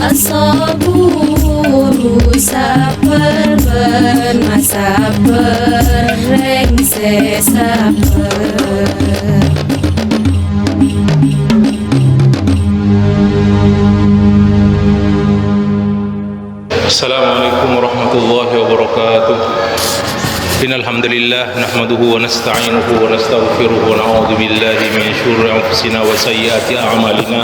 As-saburu sabar ben masabar rengse sabar. Assalamualaikum warahmatullahi wabarakatuh. Innal hamdalillah nahmaduhu wa nasta'inuhu wa nastaghfiruhu wa na'udzu billahi min syururi anfusina wa sayyiati a'malina.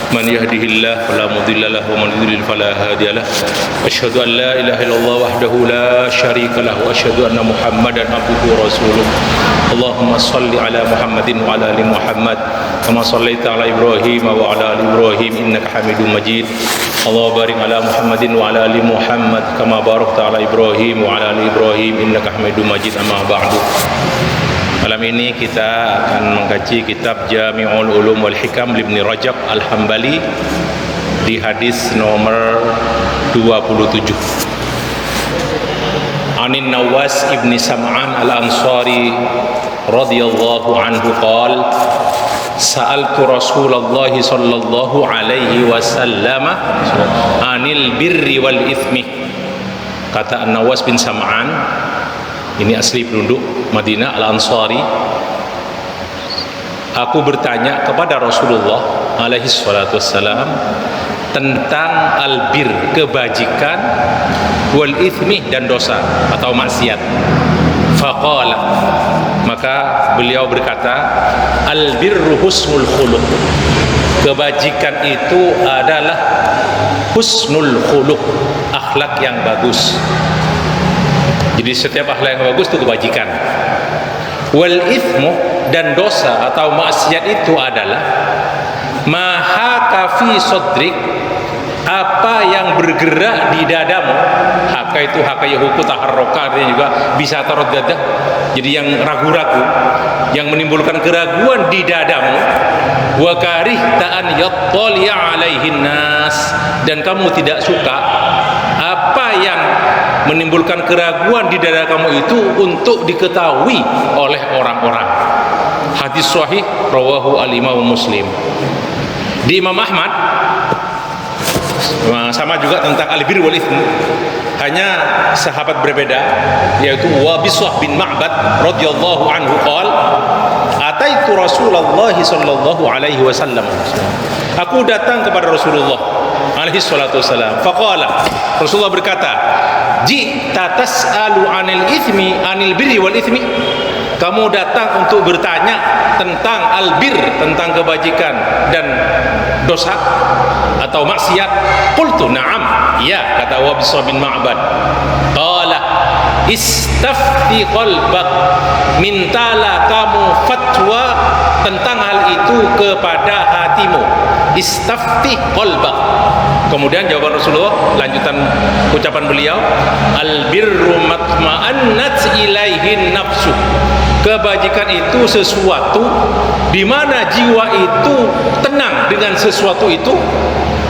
Man yahdihillahu fala mudilla lahu wa man yudlil fala hadiya lahu. Asyhadu an la ilaha illallah wahdahu la syarika lahu wa asyhadu anna Muhammadan abduhu wa rasuluh. Allahumma shalli ala Muhammadin wa ala ali Muhammad kama shallaita ala Ibrahim wa ala ali Ibrahim innaka Hamidum Majid. Allahumma barik ala Muhammadin wa ala ali Muhammad kama barakta ala Ibrahim wa ala ali Ibrahim innaka Hamidum Majid. Amma ba'du. Malam ini kita akan mengkaji kitab Jami'ul Ulum wal Hikam Ibnu Rajab Al-Hambali di hadis nomor 27. Anin Nawas ibni Sam'an al-Ansari radhiyallahu anhu qala sa'altu Rasulullah sallallahu alaihi wasallam anil birri wal ithmi. Kata An-Nawas bin Sam'an, ini asli penduduk Madinah al-Ansari, aku bertanya kepada Rasulullah alaihi salatu wassalam tentang albir, kebajikan, wal ithmi, dan dosa atau maksiat. Faqala, maka beliau berkata, albirru husnul khuluq. Kebajikan itu adalah husnul khuluq, akhlak yang bagus. Jadi setiap akhlak yang bagus itu kebajikan. Wal ithmu, dan dosa atau maksiat itu adalah mahaka fi sodrik, apa yang bergerak di dadamu. Haka itu haka yahuku taharroka, artinya juga bisa tarot dadah, jadi yang ragu-ragu, yang menimbulkan keraguan di dadamu. Wa karihta an yattali'a alaihin nas, dan kamu tidak suka apa yang menimbulkan keraguan di dada kamu itu untuk diketahui oleh orang-orang. Hadis sahih rawahu al-Imam Muslim. Di Imam Ahmad sama juga tentang al-bir wal itsm, hanya sahabat berbeda, yaitu Wabisah bin Ma'bad radhiyallahu anhu qala ataitu Rasulullah sallallahu alaihi wasallam. Aku datang kepada Rasulullah alaihi salatu wasallam. Faqala, Rasulullah berkata, ji'ta tas'alu 'anil itsmi 'anil birri wal itsmi. Kamu datang untuk bertanya tentang albir, tentang kebajikan dan dosa atau maksiat. Qultu na'am, ya, kata Wabisah bin Ma'bad. Qala istafti qalbak, mintalah kamu fatwa tentang hal itu kepada hatimu. Istafti qalbak. Kemudian jawaban Rasulullah, lanjutan ucapan beliau, albirru matma'annat ilaihin nafsu. Kebajikan itu sesuatu di mana jiwa itu tenang dengan sesuatu itu.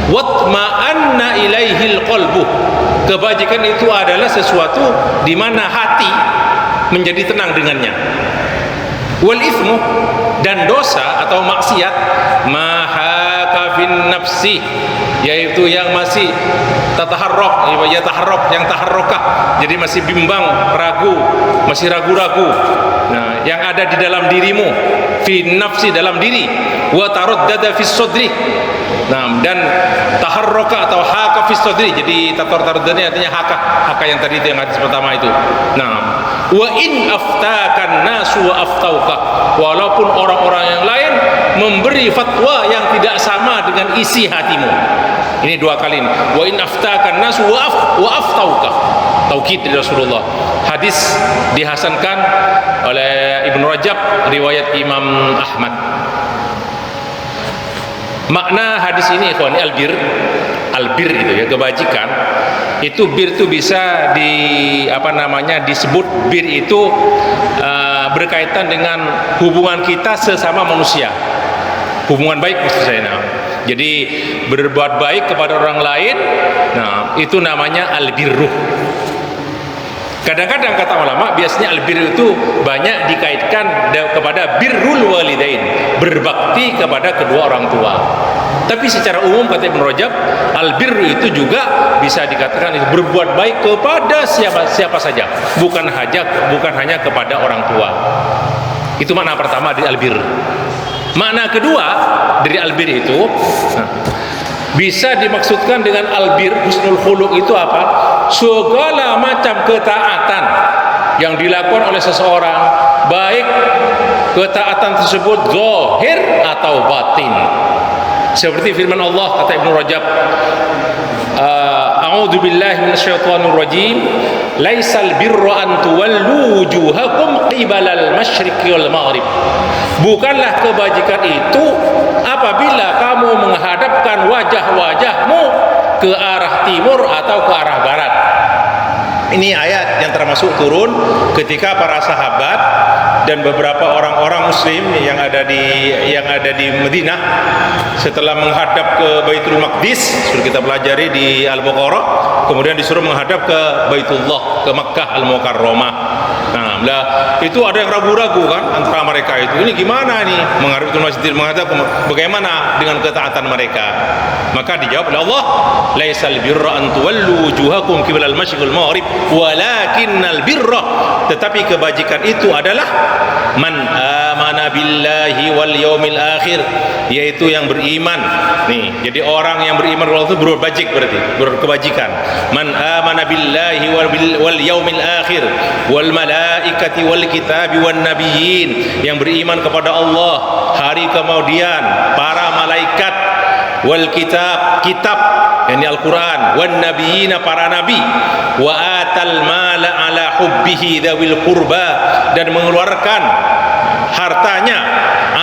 Watma'anna ilaihil qalbu. Kebajikan itu adalah sesuatu di mana hati menjadi tenang dengannya. Wal ithmu, dan dosa atau maksiat, mahaka fin nafsi, yaitu yang masih tataharrok, ya taharrok, yang taharrokah, jadi masih bimbang, ragu, masih ragu-ragu. Nah, yang ada di dalam dirimu, fi nafsi, dalam diri, wa taraddada fi sodri. Nah, dan taharroka atau haka fi sodri, jadi tatar-taruddani artinya haka yang tadi itu, yang hadis pertama itu. Nah, wa in aftakan nasu wa aftauka, walaupun orang-orang yang lain memberi fatwa yang tidak sama dengan isi hatimu. Ini dua kali ini. Wa in aftakan nasu wa aftauka. Taukid dari Rasulullah. Hadis dihasankan oleh Ibnu Rajab, riwayat Imam Ahmad. Makna hadis ini, ikhwan, albir itu ya, kebajikan. Itu bir itu bisa disebut bir itu berkaitan dengan hubungan kita sesama manusia. Hubungan baik maksud saya. Nah, jadi berbuat baik kepada orang lain, nah itu namanya albirruh. Kadang-kadang kata ulama, biasanya albir itu banyak dikaitkan kepada birrul walidain, berbakti kepada kedua orang tua. Tapi secara umum kata Ibnu Rajab, albirru itu juga bisa dikatakan itu berbuat baik kepada siapa saja, bukan hanya kepada orang tua. Itu makna pertama dari albir. Makna kedua dari albir itu bisa dimaksudkan dengan albir husnul khuluq itu apa? Segala macam ketaatan yang dilakukan oleh seseorang, baik ketaatan tersebut zahir atau batin. Seperti firman Allah kata Ibnu Rajab, a'udzu billahi minasyaitonir rajim, laisal birra an tuwallu wujuhakum qibalal masyriqi wal maghrib. Bukanlah kebajikan itu apabila kamu menghadapkan wajah-wajahmu ke arah timur atau ke arah barat. Ini ayat yang termasuk turun ketika para sahabat dan beberapa orang-orang muslim yang ada di Madinah setelah menghadap ke Baitul Maqdis, sudah kita pelajari di Al-Baqarah, kemudian disuruh menghadap ke Baitullah, ke Makkah Al-Mukarramah. Nah, itu ada yang ragu-ragu kan antara mereka itu. Ini gimana nih menghadap ke masjid, menghadap bagaimana dengan ketaatan mereka? Maka dijawab oleh Allah, laisal birra an tuwallu wujuhakum qibalal masyriqi wal maghrib walakinnal birra, tetapi kebajikan itu adalah man amana billahi wal yaumil akhir, yaitu yang beriman. Nih, jadi orang yang beriman kepada Allah itu berbajik, berarti berkebajikan. Man amana billahi wal yaumil akhir wal malaikati wal kitabi wan nabiyyin, yang beriman kepada Allah, hari kemudian, para malaikat, wal kitab yakni Al-Quran, wan nabiyina, para nabi, wa atal mala ala hubbihi dzawil qurba, dan mengeluarkan hartanya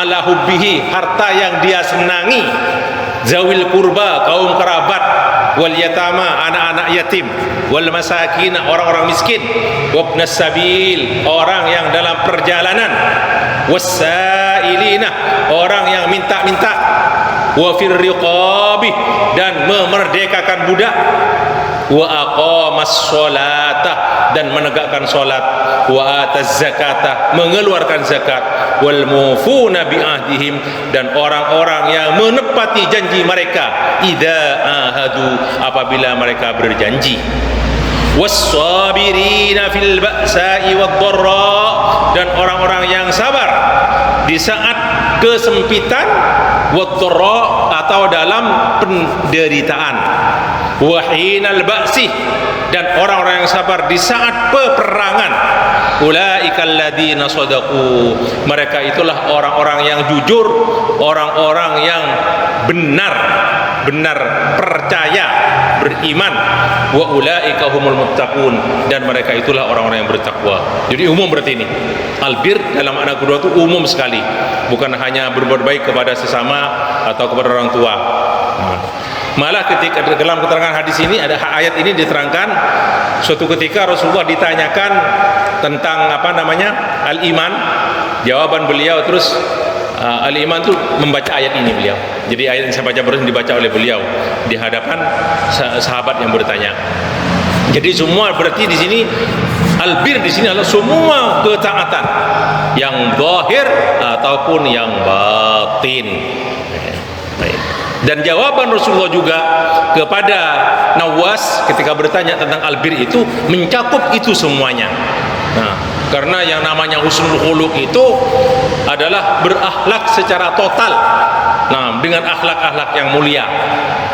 ala hubbihi, harta yang dia senangi, zawil qurba, kaum kerabat, wal yatama, anak-anak yatim, wal masakin, orang-orang miskin, wabnas sabil, orang yang dalam perjalanan, wassailina, orang yang minta-minta, wa fir riqabi, dan memerdekakan budak, wa aqamas sholata, dan menegakkan salat, wa ataz zakata, mengeluarkan zakat, wal mufuna bi ahdihim, dan orang-orang yang menepati janji mereka, idza ahadu, apabila mereka berjanji, was-sabirina fil ba'sa'i wad-dharra, dan orang-orang yang sabar di saat kesempitan, wad-dharra, atau dalam penderitaan, wa hinal ba'si, dan orang-orang yang sabar di saat peperangan. Ulaikal ladzina shadaqu, mereka itulah orang-orang yang jujur, orang-orang yang benar percaya, beriman. Wa ulaika humul muttaqun, dan mereka itulah orang-orang yang bertakwa. Jadi umum berarti ini. Albir dalam makna kedua itu umum sekali, bukan hanya berbuat baik kepada sesama atau kepada orang tua. Malah ketika dalam keterangan hadis ini, ada ayat ini diterangkan, suatu ketika Rasulullah ditanyakan tentang al-iman, jawaban beliau terus al-iman itu membaca ayat ini beliau. Jadi ayat yang saya baca baru dibaca oleh beliau di hadapan sahabat yang bertanya. Jadi semua berarti di sini albir di sini adalah semua ketaatan yang zahir ataupun yang batin. Baik. Dan jawaban Rasulullah juga kepada Nawas ketika bertanya tentang albir itu mencakup itu semuanya. Nah, karena yang namanya husnul khuluq itu adalah berakhlak secara total. Nah, dengan akhlak-akhlak yang mulia,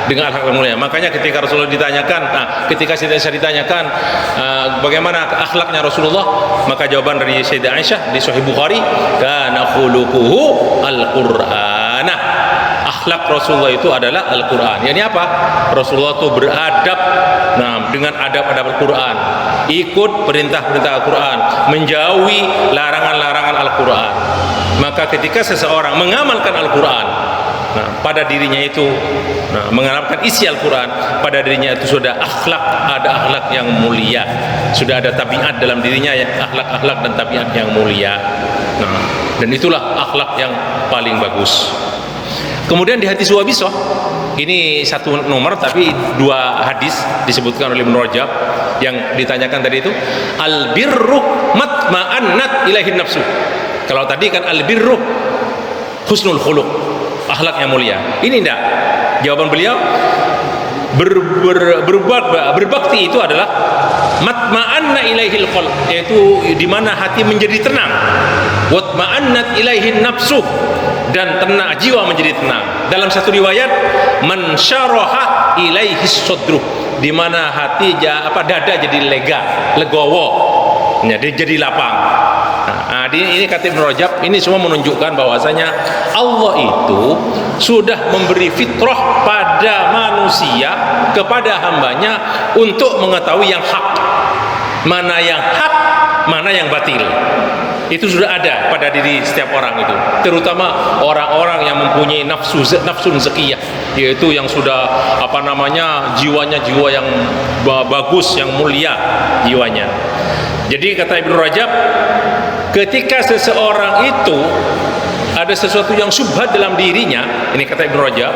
dengan akhlak yang mulia. Makanya ketika Rasulullah ditanyakan, ketika saya ditanyakan bagaimana akhlaknya Rasulullah, maka jawaban dari Sayyidah Aisyah di Sahih Bukhari, kana khuluquhu al-Qur'ana. Akhlak Rasulullah itu adalah Al-Quran. Ini apa? Rasulullah itu beradab dengan adab-adab Al-Quran, ikut perintah-perintah Al-Quran, menjauhi larangan-larangan Al-Quran. Maka ketika seseorang mengamalkan Al-Quran, pada dirinya itu mengamalkan isi Al-Quran, pada dirinya itu sudah akhlak, ada akhlak yang mulia, sudah ada tabiat dalam dirinya ya, akhlak-akhlak dan tabiat yang mulia. Dan itulah akhlak yang paling bagus. Kemudian di hadis Wabisoh, ini satu nomor tapi dua hadis disebutkan oleh Ibnu Rajab yang ditanyakan tadi itu, al-birru matma'annat ilaihin nafsu. Kalau tadi kan al-birru husnul khuluq, akhlak yang mulia. Ini enggak. Jawaban beliau, berbakti itu adalah matma'anna ilaihil qalb, yaitu di mana hati menjadi tenang. Watma'annat ilaihin nafsu, dan tenang, jiwa menjadi tenang. Dalam satu riwayat, man syaraha ilaihis sadruh, di mana hati dada jadi lega, legowo, jadi lapang. Ini kata Ibnu Rajab, ini semua menunjukkan bahwasanya Allah itu sudah memberi fitrah pada manusia, kepada hambanya, untuk mengetahui yang hak, mana yang hak, mana yang batil. Itu sudah ada pada diri setiap orang itu, terutama orang-orang yang mempunyai nafsun zakiyah, yaitu yang sudah jiwanya jiwa yang bagus, yang mulia jiwanya. Jadi kata Ibnu Rajab, ketika seseorang itu ada sesuatu yang syubhat dalam dirinya, ini kata Ibnu Rajab,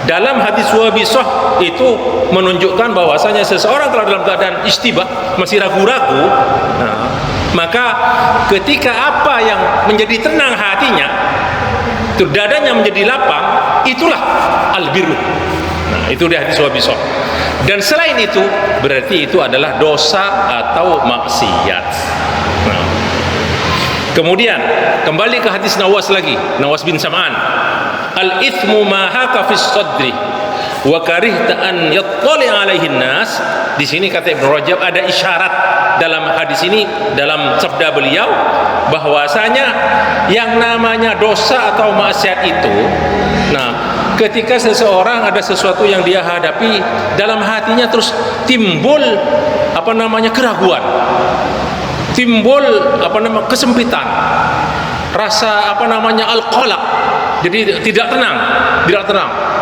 dalam hadis wabisah itu menunjukkan bahwasanya seseorang kalau dalam keadaan istibah, masih ragu-ragu, maka ketika apa yang menjadi tenang hatinya, itu dadanya menjadi lapang, itulah albirru. Itu di hadis wabisah. Dan selain itu, berarti itu adalah dosa atau maksiat. Kemudian kembali ke hadis Nawas lagi, Nawas bin Sam'an, al-ithmu ma haka fis sadri wa karihta an yattali alaihin nas. Di sini kata Ibnu Rajab ada isyarat dalam hadis ini, dalam sabda beliau, bahwasanya yang namanya dosa atau maksiat itu, ketika seseorang ada sesuatu yang dia hadapi, dalam hatinya terus timbul keraguan, timbul kesempitan, rasa al-qalaq, jadi tidak tenang,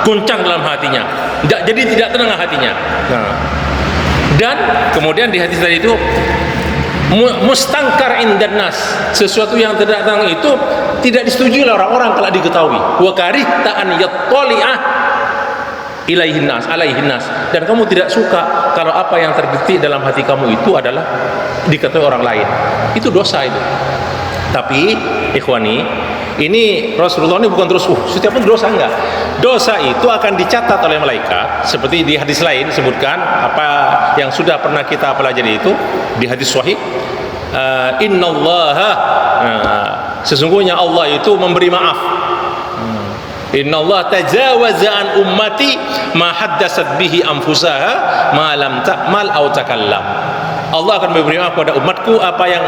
goncang dalam hatinya, jadi tidak tenang hatinya. Dan kemudian di hadis tadi itu, mustangkar indan nas, sesuatu yang tidak tenang itu tidak disetujui oleh orang-orang kalau diketahui. Wa karihta an yattali'a alaihin nas, dan kamu tidak suka kalau apa yang terbetik dalam hati kamu itu adalah diketahui orang lain. Itu dosa itu. Tapi ikhwani, ini Rasulullah ini bukan terus setiap pun dosa, enggak. Dosa itu akan dicatat oleh malaikat, seperti di hadis lain disebutkan, apa yang sudah pernah kita pelajari itu di hadis sahih, innallaha, sesungguhnya Allah itu memberi maaf. Innallaha tajawaza an ummati ma haddatsat bihi anfusaha ma lam ta'mal aw takallam. Allah akan memberi maaf pada umatku apa yang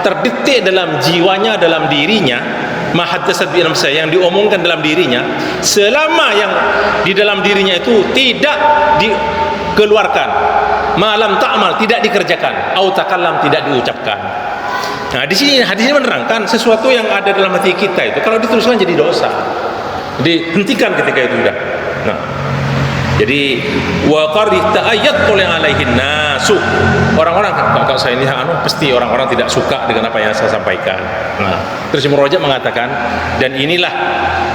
terdetik dalam jiwanya, dalam dirinya, mahaddatsat bi anfusaha, yang diomongkan dalam dirinya, selama yang di dalam dirinya itu tidak dikeluarkan, malam ta'mal, tidak dikerjakan, au takallam, tidak diucapkan. Nah, di sini hadis ini menerangkan sesuatu yang ada dalam hati kita itu kalau diteruskan jadi dosa. Dihentikan ketika itu sudah. Jadi wa qarita ayat oleh alaihin nasu, orang-orang kalau saya ini pasti orang-orang tidak suka dengan apa yang saya sampaikan. Terus Ibnu Rajab mengatakan, dan inilah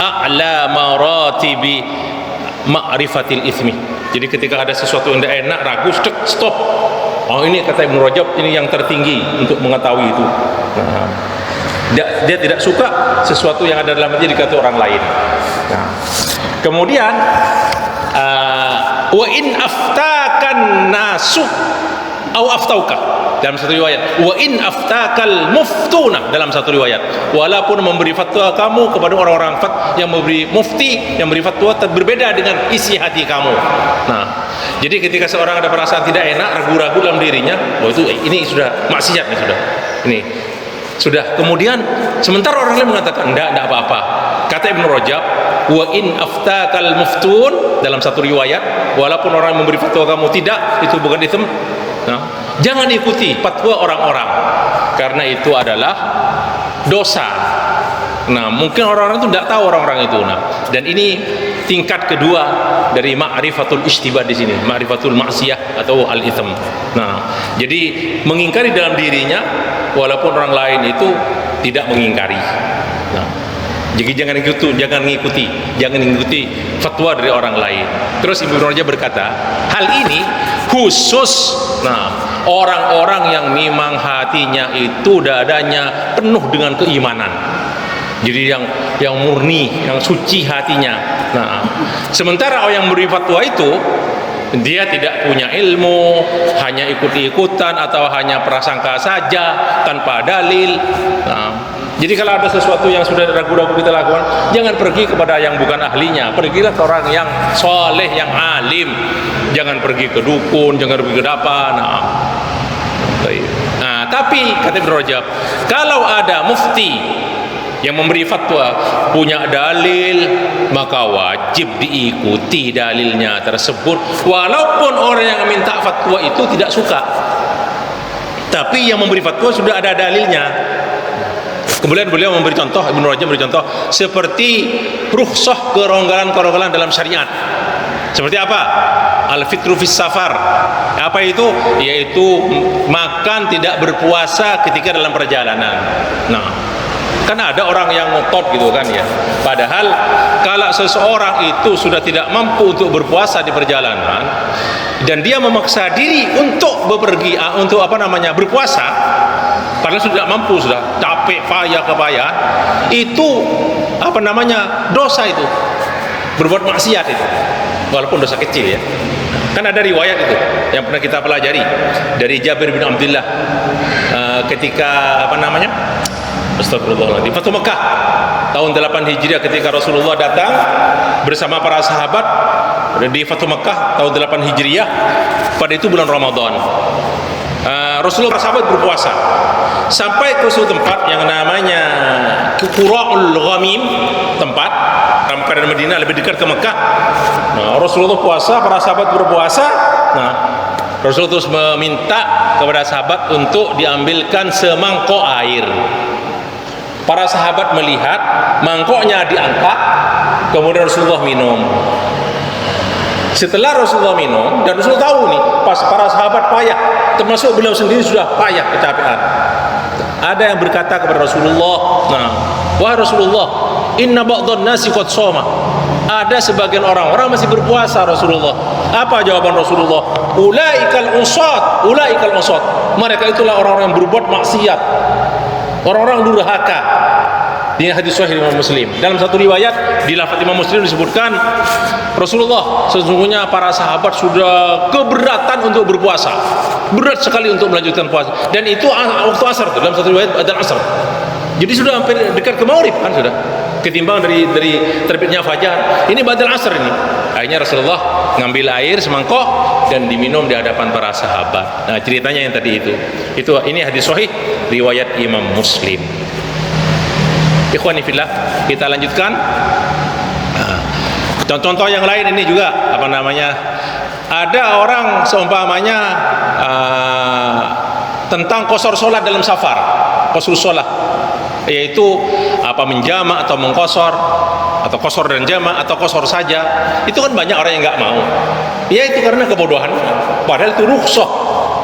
a'la maratibi ma'rifatil itsmi. Jadi ketika ada sesuatu yang tidak enak, ragu, stop. Ini kata Ibnu Rajab, ini yang tertinggi untuk mengetahui itu. Dia tidak suka sesuatu yang ada dalam hati dikatakan orang lain. Kemudian wa in aftakan nasu au aftauka, dalam satu riwayat, wa in aftakal muftuna, dalam satu riwayat, walaupun memberi fatwa kamu kepada orang-orang yang memberi mufti, yang memberi fatwa berbeda dengan isi hati kamu. Jadi ketika seorang ada perasaan tidak enak, ragu-ragu dalam dirinya, ini sudah maksiat, ini sudah. Kemudian sementara orang lain mengatakan enggak apa-apa, kata Ibnu Rajab, wa in aftakal muftun, dalam satu riwayat, walaupun orang memberi fatwa kamu tidak, itu bukan itsm. Jangan ikuti fatwa orang-orang, karena itu adalah dosa. Mungkin orang-orang itu tidak tahu orang-orang itu. Dan ini tingkat kedua dari ma'rifatul istibah di sini, ma'rifatul maksiyah atau al-itsm. Jadi mengingkari dalam dirinya walaupun orang lain itu tidak mengingkari. Jadi jangan mengikuti fatwa dari orang lain. Terus Ibnu Rajab berkata, hal ini khusus orang-orang yang memang hatinya itu dadanya penuh dengan keimanan. Jadi yang murni, yang suci hatinya. Nah, sementara orang yang memberi fatwa itu dia tidak punya ilmu, hanya ikut-ikutan atau hanya prasangka saja tanpa dalil. Nah, jadi kalau ada sesuatu yang sudah ragu-ragu kita lakukan, jangan pergi kepada yang bukan ahlinya, pergilah ke orang yang soleh, yang alim. Jangan pergi ke dukun, jangan pergi ke apa. Nah, tapi kata Ibnu Rajab, kalau ada mufti yang memberi fatwa punya dalil, maka wajib diikuti dalilnya tersebut, walaupun orang yang minta fatwa itu tidak suka, tapi yang memberi fatwa sudah ada dalilnya. Kemudian beliau memberi contoh, Ibnu Rajab memberi contoh seperti rukhsah keronggalan-keronggalan dalam syariat. Seperti apa? Al-fitru fis safar. Apa itu? Yaitu makan tidak berpuasa ketika dalam perjalanan. Nah, kan ada orang yang ngotot gitu kan ya. Padahal kalau seseorang itu sudah tidak mampu untuk berpuasa di perjalanan dan dia memaksa diri untuk bepergi untuk berpuasa, padahal sudah tidak mampu, sudah capek, payah kepayah, itu dosa itu, berbuat maksiat itu, walaupun dosa kecil ya. Kan ada riwayat itu yang pernah kita pelajari dari Jabir bin Abdullah ketika Astagfirullahaladzim, Fatu Mekah tahun 8 Hijriah, ketika Rasulullah datang bersama para sahabat di Fatu Mekah tahun 8 Hijriah, pada itu bulan Ramadan. Rasulullah para sahabat berpuasa sampai ke suatu tempat yang namanya Qura'ul Ghamim, tempat dalam keadaan Madinah lebih dekat ke Mekah. Nah, Rasulullah puasa, para sahabat berpuasa. Nah, Rasulullah terus meminta kepada sahabat untuk diambilkan semangkok air. Para sahabat melihat mangkoknya diangkat, kemudian Rasulullah minum. Setelah Rasulullah minum, dan Rasulullah tahu nih, pas para sahabat payah, termasuk beliau sendiri sudah payah, kecapean. Ada yang berkata kepada Rasulullah, nah, wahai Rasulullah, inna ba'dhan nasi qad shoma. Ada sebagian orang masih berpuasa Rasulullah. Apa jawaban Rasulullah? Ulaikal usat, ulaikal usat. Mereka itulah orang-orang yang berbuat maksiat, orang-orang durhaka. Ini hadis sahih Imam Muslim. Dalam satu riwayat di lafaz Imam Muslim disebutkan, Rasulullah, sesungguhnya para sahabat sudah keberatan untuk berpuasa, berat sekali untuk melanjutkan puasa, dan itu waktu asar, dalam satu riwayat adzan asar. Jadi sudah hampir dekat ke maghrib kan, sudah ketimbang dari terbitnya fajar. Ini badal asar ini. Akhirnya Rasulullah ngambil air semangkok dan diminum di hadapan para sahabat. Nah, ceritanya yang tadi itu ini hadis sahih riwayat Imam Muslim. Ikhwani fillah, kita lanjutkan. Contoh-contoh yang lain ini juga ada orang seumpamanya tentang qasar salat dalam safar, qasar salat, yaitu menjamak atau mengqasar, atau qasar dan jamak, atau qasar saja. Itu kan banyak orang yang enggak mau. Ya, itu karena kebodohan. Padahal itu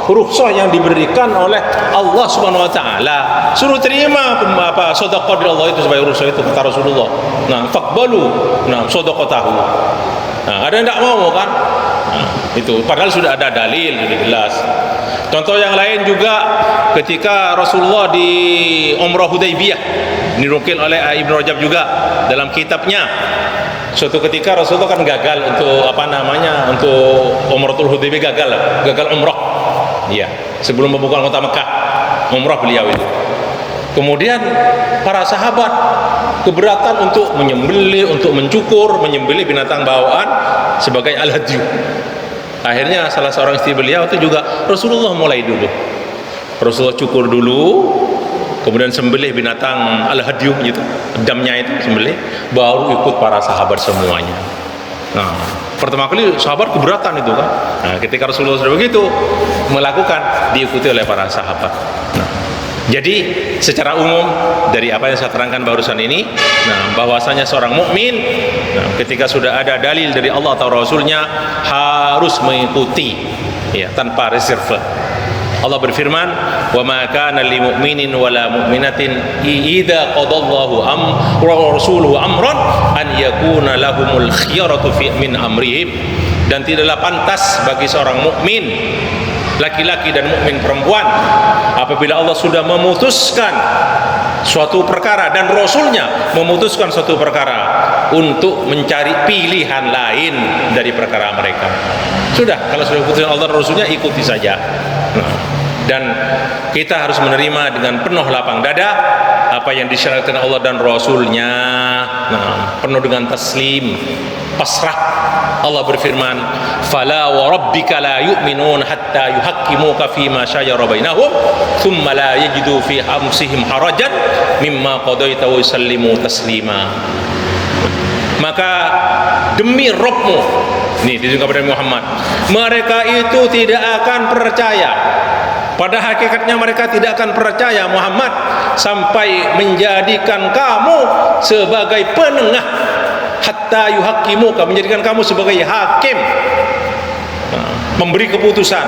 rukhsah yang diberikan oleh Allah Subhanahu wa taala. Suruh terima sedekah dari Allah itu sebagai rukhsah, itu kata Rasulullah. Nah, faqbalu sedekatahu. Nah, ada yang enggak mau kan? Nah, itu padahal sudah ada dalil, sudah jelas. Contoh yang lain juga ketika Rasulullah di Umrah Hudaybiyah, dinukil oleh Ibnu Rajab juga dalam kitabnya. Suatu ketika Rasulullah kan gagal untuk untuk Umratul Hudaybiyah, gagal umrah. Iya, sebelum pembukaan kota Mekah, umrah beliau itu. Kemudian para sahabat keberatan untuk menyembelih, untuk menyembelih binatang bawaan sebagai al-hadyu. Akhirnya salah seorang istri beliau itu juga Rasulullah mulai dulu. Rasulullah cukur dulu, kemudian sembelih binatang al-hadyu gitu, damnya itu sembelih, baru ikut para sahabat semuanya. Nah, pertama kali sahabat keberatan itu kan. Nah, ketika Rasulullah sudah begitu melakukan, diikuti oleh para sahabat. Nah, jadi secara umum dari apa yang saya terangkan barusan ini, bahwasanya seorang mukmin, ketika sudah ada dalil dari Allah atau Rasulnya, harus mengikuti, ya, tanpa reserve. Allah berfirman, "Wa ma kana lil mu'minin wa la mu'minatin idza qadallahu wa rasuluhu amran an yakuna lahumul khiyaratu min amrihim." Dan tidaklah pantas bagi seorang mukmin laki-laki dan mukmin perempuan apabila Allah sudah memutuskan suatu perkara dan Rasulnya memutuskan suatu perkara untuk mencari pilihan lain dari perkara mereka. Sudah, kalau sudah putuskan Allah dan Rasulnya, ikuti saja. Dan kita harus menerima dengan penuh lapang dada apa yang disyariatkan Allah dan Rasulnya. Penuh dengan taslim, pasrah. Allah berfirman, "Fala wa rabbika la yu'minun hatta yuhaqqimuka fima shajara bainahum, thumma la yajidu fi anfusihim harajan mimma qadaita wa yusallimu taslima." Maka demi Rabbmu, ini ditunjukkan kepada Muhammad, mereka itu tidak akan percaya. Pada hakikatnya mereka tidak akan percaya Muhammad sampai menjadikan kamu sebagai penengah, hatta yuhaqqimuka, menjadikan kamu sebagai hakim, memberi keputusan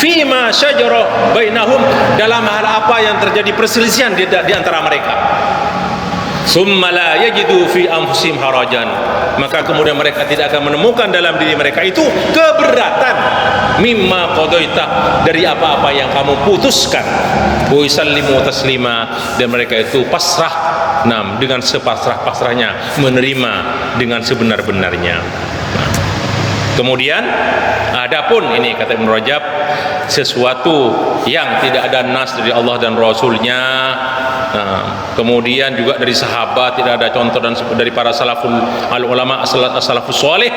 fima syajara bainahum, dalam hal apa yang terjadi perselisihan di antara mereka. Summa la yajidu fi anfusihim harajan, maka kemudian mereka tidak akan menemukan dalam diri mereka itu keberatan, mimma qadaita, dari apa-apa yang kamu putuskan, wa yusallimu taslima, dan mereka itu pasrah, dengan sepasrah-pasrahnya, menerima dengan sebenar-benarnya. Kemudian adapun ini kata Ibnu Rajab, sesuatu yang tidak ada nas dari Allah dan Rasulnya, kemudian juga dari sahabat tidak ada contoh, dan dari para salaful ulama salafus saleh,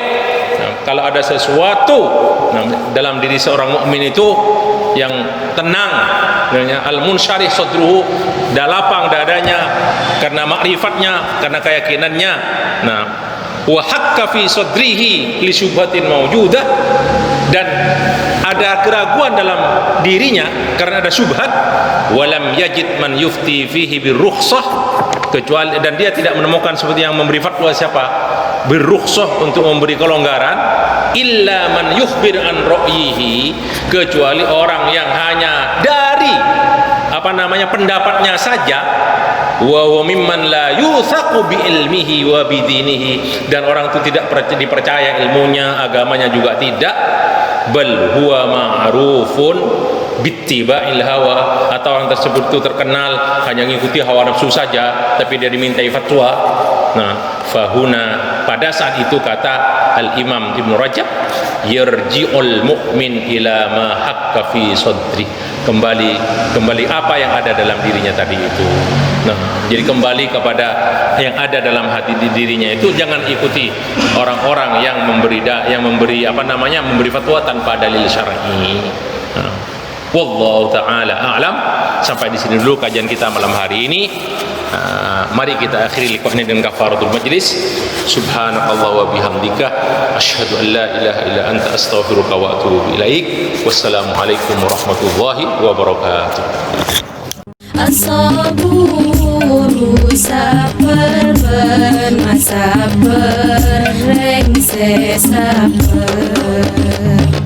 kalau ada sesuatu dalam diri seorang mukmin itu yang tenang, al-munsyarih sadruhu, lapang dadanya karena makrifatnya, karena keyakinannya, wa hakka fi sadrihi li syubhatin mawjudah, dan ada keraguan dalam dirinya karena ada syubhat, walam yajid man yufti fihi birrukhsah, kecuali, dan dia tidak menemukan seperti yang memberi fatwa siapa, birrukhsah, untuk memberi kelonggaran, illa man yukhbir an ra'yihi, kecuali orang yang hanya dari pendapatnya saja, wa mimman la yuthaqu bi ilmihi wa bi dinihi, dan orang itu tidak dipercaya ilmunya, agamanya juga tidak, bal huwa ma'rufun bittiba'il hawa, atau orang tersebut itu terkenal hanya mengikuti hawa nafsu saja, tapi dia dimintai fatwa. Fahuna, pada saat itu kata Al-Imam Ibnu Rajab, yarji'ul mu'min ila ma hakka fi sadri, kembali apa yang ada dalam dirinya tadi itu. Jadi kembali kepada yang ada dalam hati dirinya itu, jangan ikuti orang-orang yang memberi fatwa tanpa dalil syar'i. Wallahu taala a'lam. Sampai di sini dulu kajian kita malam hari ini. Mari kita akhiri liqah ini dengan kafaratul majlis. Subhanakallah wa bihamdika, asyhadu an la ilaha illa anta, astaghfiruka wa atubu ilaik. Wassalamualaikum warahmatullahi wabarakatuh. As-saburu sabar bermasa berengse sabar.